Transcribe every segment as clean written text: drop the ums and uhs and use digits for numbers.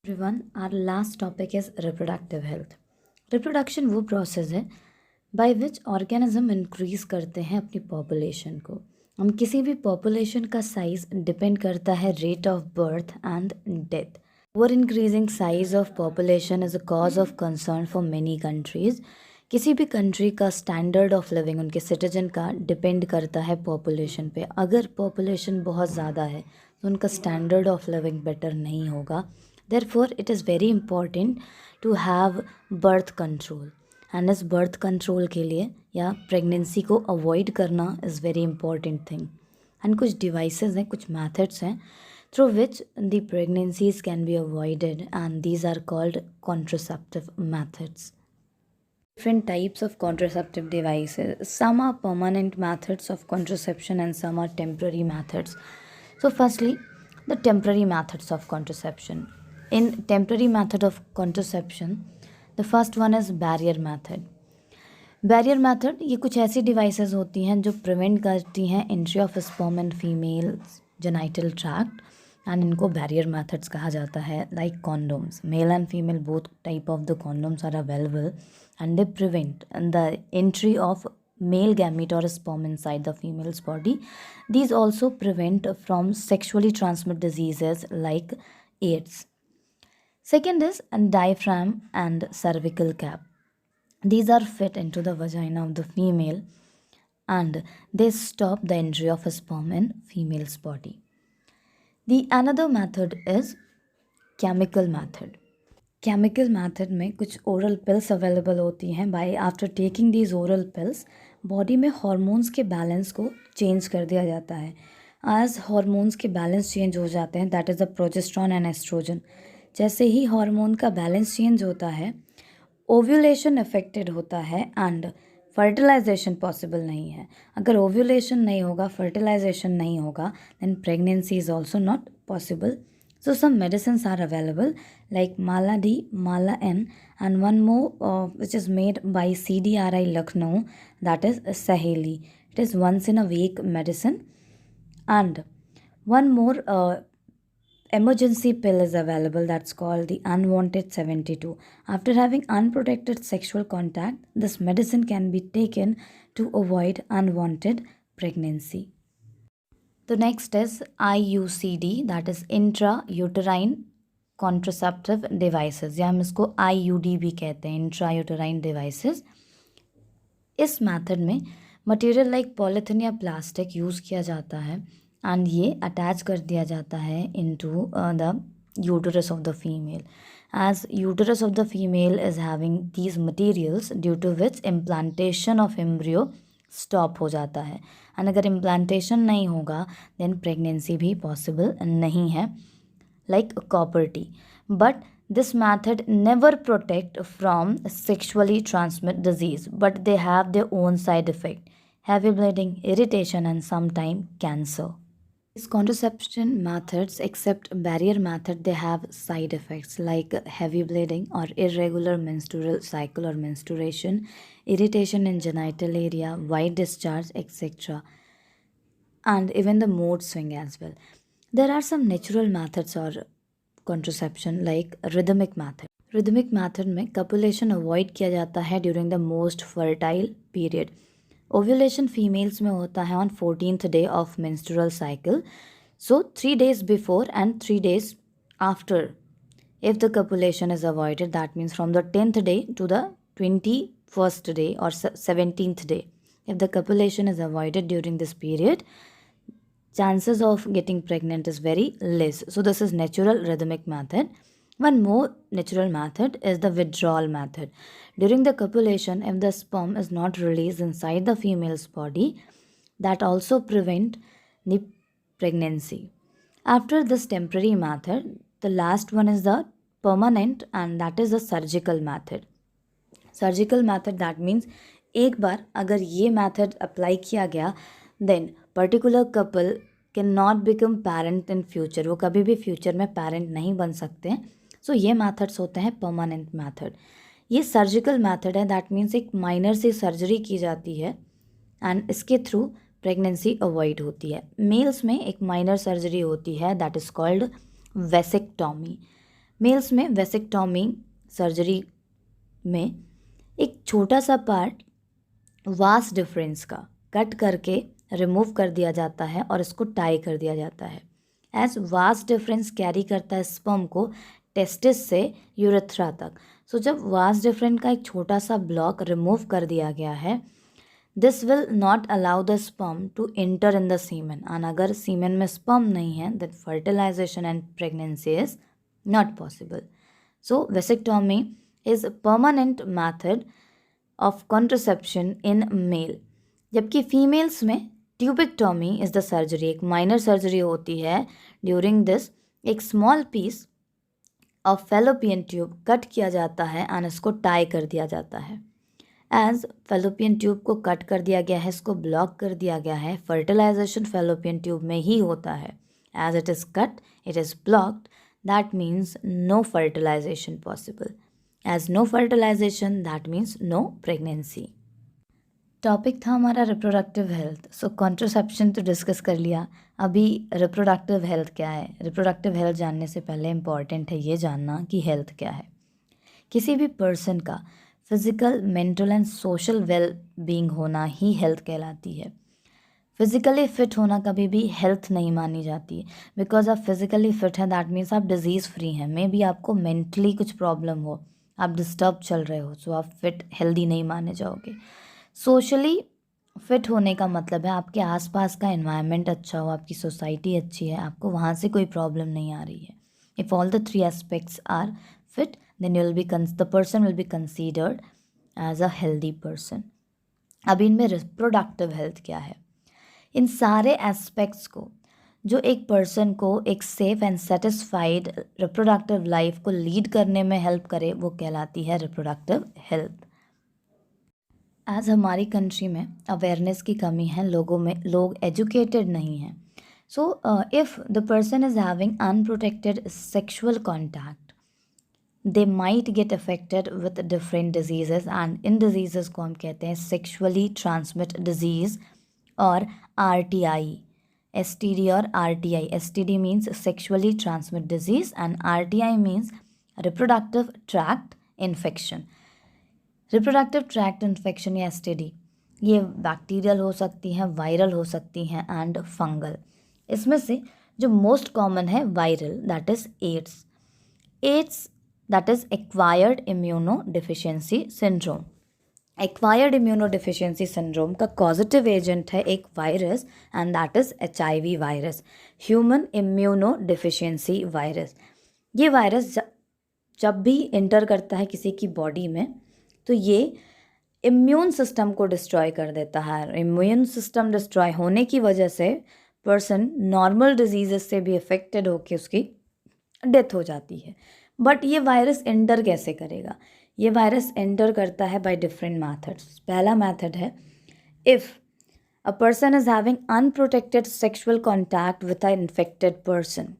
Everyone, our last topic is reproductive health. Reproduction वो process है by which organism increase करते हैं अपनी पॉपुलेशन को। हम किसी भी पॉपुलेशन का साइज डिपेंड करता है rate of birth and death. Over increasing size of population is a cause of concern for many countries. किसी भी कंट्री का स्टैंडर्ड ऑफ लिविंग उनके सिटीजन का डिपेंड करता है पॉपुलेशन पे। अगर पॉपुलेशन बहुत ज़्यादा है तो उनका स्टैंडर्ड ऑफ लिविंग बेटर नहीं होगा। Therefore, it is very important to have birth control. And इस बर्थ कंट्रोल के लिए या प्रेगनेंसी को अवॉइड करना is very important thing. And कुछ डिवाइसेस हैं, कुछ मैथड्स हैं through which the pregnancies can be avoided and these are called contraceptive methods. Different types of contraceptive devices. Some are permanent methods of contraception and some are temporary methods. So firstly, the temporary methods of contraception. In temporary method of contraception, the first one is barrier method. Barrier method ये कुछ ऐसी devices होती हैं जो prevent करती हैं entry of sperm and female genital tract and इनको barrier methods कहा जाता है। Like condoms, male and female both type of the condoms are available and they prevent the entry of male gamete or sperm inside the female's body. These also prevent from sexually transmitted diseases like AIDS. Second is a diaphragm and cervical cap. These are fit into the vagina of the female and they stop the entry of sperm in female's body. The another method is chemical method. Chemical method में कुछ oral pills available होती हैं। By after taking these oral pills body में hormones के balance को change कर दिया जाता है। एज हार्मोन्स के बैलेंस चेंज हो जाते हैं, that is the progesterone and oestrogen. जैसे ही हार्मोन का बैलेंस चेंज होता है, ओव्यूलेशन अफेक्टेड होता है एंड फर्टिलाइजेशन पॉसिबल नहीं है। अगर ओव्यूलेशन नहीं होगा, फर्टिलाइजेशन नहीं होगा, then pregnancy is also not possible. So some medicines are available like Mala D, Mala N, and one more which is made by CDRI Lucknow, that is Saheli. It is once in a week medicine. And one more emergency pill is available that's called the Unwanted 72. After having unprotected sexual contact, this medicine can be taken to avoid unwanted pregnancy. The next is IUCD, that is intrauterine contraceptive devices, या हम इसको IUD भी कहते हैं, intrauterine devices. इस method में material like polythene या plastic use किया जाता है एंड ये अटैच कर दिया जाता है into the uterus of the female. As uterus of the female is having these materials due to which implantation of embryo stop हो जाता है. एंड अगर इम्प्लांटेशन नहीं होगा देन प्रेगनेंसी भी पॉसिबल नहीं है, like copper T. But this method never protect from sexually transmitted disease, but they have their own side effect: heavy bleeding, irritation, and sometimes cancer. These contraception methods, except barrier method, they have side effects like heavy bleeding or irregular menstrual cycle or menstruation, irritation in genital area, white discharge, etc. And even the mood swing as well. There are some natural methods or contraception like rhythmic method. Rhythmic method में copulation avoid किया जाता है during the most fertile period. Ovulation females में होता है on 14th day of menstrual cycle. So 3 days before and 3 days after. If the copulation is avoided, that means from the 10th day to the 21st day or 17th day. If the copulation is avoided during this period, chances of getting pregnant is very less. So this is natural rhythmic method. One more natural method is the withdrawal method. During the copulation, if the sperm is not released inside the female's body, that also prevent the pregnancy. After this temporary method, the last one is the permanent, and that is the surgical method. Surgical method, that means एक बार अगर ये method apply किया गया, then particular couple can not become parent in future. वो कभी भी future में parent नहीं बन सकते हैं. सो ये मैथड्स होते हैं परमानेंट मैथड. ये सर्जिकल मैथड है, दैट मीन्स एक माइनर सी सर्जरी की जाती है एंड इसके थ्रू प्रेगनेंसी अवॉइड होती है. मेल्स में एक माइनर सर्जरी होती है that is called vasectomy. Males में वेसेक्टॉमी सर्जरी में एक छोटा सा पार्ट वास डिफरेंस का कट करके रिमूव कर दिया जाता है और इसको टाई कर दिया जाता है। एज वास डिफरेंस कैरी करता है स्पर्म को टेस्टिस से यूरेथ्रा तक। सो जब वास डिफरेंस का एक छोटा सा ब्लॉक रिमूव कर दिया गया है, this will not allow the sperm to enter in the semen, और अगर सीमेन में स्पर्म नहीं है then fertilization and pregnancy is not possible. So vasectomy is permanent method of contraception in male, जबकि फीमेल्स में ट्यूबेक्टॉमी इज़ द सर्जरी, एक minor surgery होती है। ड्यूरिंग दिस एक small piece of fallopian tube cut किया जाता है and इसको टाई कर दिया जाता है। एज फेलोपियन ट्यूब को कट कर दिया गया है, इसको ब्लॉक कर दिया गया है, फर्टिलाइजेशन फेलोपियन ट्यूब में ही होता है। As it is cut, it is blocked, that means no fertilization possible. As no fertilization that means no pregnancy. Topic था हमारा रिप्रोडक्टिव हेल्थ। सो कॉन्ट्रासेप्शन तो डिस्कस कर लिया, अभी रिप्रोडक्टिव हेल्थ क्या है। रिप्रोडक्टिव हेल्थ जानने से पहले इम्पॉर्टेंट है ये जानना कि हेल्थ क्या है। किसी भी पर्सन का physical, mental and social well being होना ही हेल्थ कहलाती है। फिज़िकली फ़िट होना कभी भी हेल्थ नहीं मानी जाती है। बिकॉज आप फिज़िकली फ़िट हैं दैट मीन्स आप डिज़ीज़ फ्री हैं। मे बी आपको मेंटली कुछ प्रॉब्लम हो, आप डिस्टर्ब चल रहे हो, सो आप फिट हेल्दी नहीं माने जाओगे। सोशली फिट होने का मतलब है आपके आसपास का एनवायरनमेंट अच्छा हो, आपकी सोसाइटी अच्छी है, आपको वहाँ से कोई प्रॉब्लम नहीं आ रही है। If all the three aspects are fit then the person will be considered as a healthy person. अब इनमें रिप्रोडक्टिव हेल्थ क्या है। इन सारे एस्पेक्ट्स को जो एक पर्सन को एक safe and satisfied reproductive life को लीड करने में हेल्प करे वो कहलाती है रिप्रोडक्टिव हेल्थ। आज हमारी कंट्री में अवेयरनेस की कमी है, लोग एजुकेटेड नहीं हैं। So if the person is having unprotected sexual contact they might get affected with different disease, and in disease को हम कहते हैं सेक्शुअली ट्रांसमिट डिजीज़ और RTI, STD और RTI। STD means sexually transmit disease and RTI means reproductive tract infection. Reproductive tract infection या STD ये bacterial हो सकती हैं, वायरल हो सकती हैं एंड फंगल। इसमें से जो मोस्ट कॉमन है viral, that is AIDS that is acquired immuno deficiency syndrome. Acquired immuno deficiency syndrome का कॉजेटिव एजेंट है एक virus and that is HIV virus, human immuno deficiency virus. ये वायरस जब भी इंटर करता है किसी की बॉडी में तो ये इम्यून सिस्टम को डिस्ट्रॉय कर देता है। इम्यून सिस्टम डिस्ट्रॉय होने की वजह से पर्सन नॉर्मल डिजीज़ से भी अफेक्टेड होकर उसकी डेथ हो जाती है। बट ये वायरस एंटर कैसे करेगा? ये वायरस एंटर करता है बाय डिफरेंट मैथड्स। पहला मेथड है, if a person is having unprotected sexual contact with a infected person,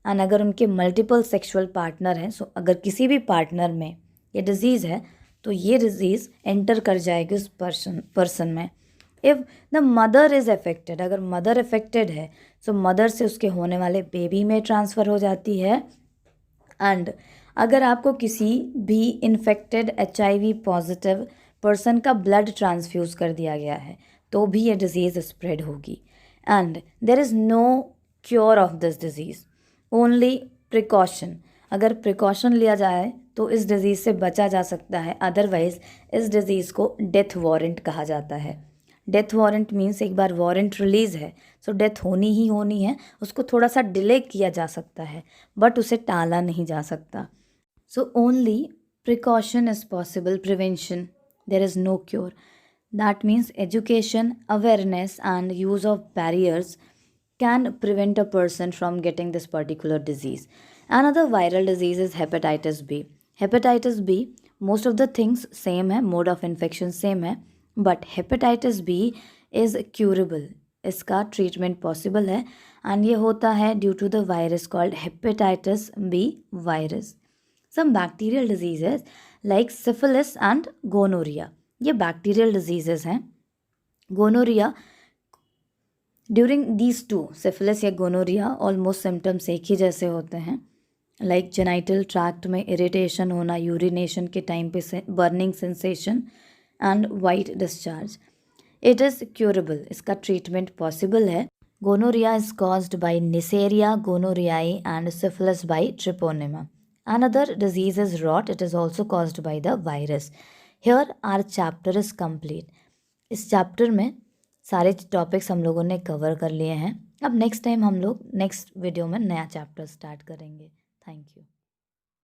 and अगर उनके मल्टीपल सेक्शुअल पार्टनर हैं, सो अगर किसी भी पार्टनर में ये डिज़ीज़ है तो ये डिज़ीज़ एंटर कर जाएगी उस पर्सन में। If the mother is affected, अगर मदर अफेक्टेड है सो मदर से उसके होने वाले बेबी में ट्रांसफ़र हो जाती है। एंड अगर आपको किसी भी इन्फेक्टेड HIV पॉजिटिव पर्सन का ब्लड ट्रांसफ्यूज़ कर दिया गया है तो भी ये डिज़ीज़ स्प्रेड होगी। And there is no cure of this disease, only precaution. अगर प्रिकॉशन लिया जाए तो इस डिज़ीज़ से बचा जा सकता है, अदरवाइज़ इस डिज़ीज़ को डेथ वारंट कहा जाता है। डेथ वारंट मीन्स एक बार वारंट रिलीज़ है सो डेथ होनी ही होनी है, उसको थोड़ा सा डिले किया जा सकता है बट उसे टाला नहीं जा सकता। So only precaution is possible, prevention, there is no cure. That means education, awareness and use of barriers can prevent a person from getting this particular disease. Another viral disease is hepatitis B. Hepatitis B, most of the things same है, mode of infection same है, but hepatitis B is curable. इसका treatment possible है and ये होता है due to the virus called hepatitis B virus. Some bacterial diseases like syphilis and gonorrhea, ये bacterial diseases हैं. Gonorrhea during these two, syphilis या gonorrhoea, almost symptoms एक ही जैसे होते हैं लाइक जेनाइटल ट्रैक्ट में इरिटेशन होना, यूरिनेशन के टाइम पे burning sensation and white discharge. It is curable, इसका ट्रीटमेंट पॉसिबल है। Gonorrhoea is caused by Neisseria gonorrhoeae and syphilis by Treponema. Another disease is rot. It is also caused by the virus. Here our chapter is complete. इस chapter में सारे topics हम लोगों ने cover कर लिए हैं। अब नेक्स्ट टाइम हम लोग नेक्स्ट वीडियो में नया चैप्टर स्टार्ट करेंगे। Thank you.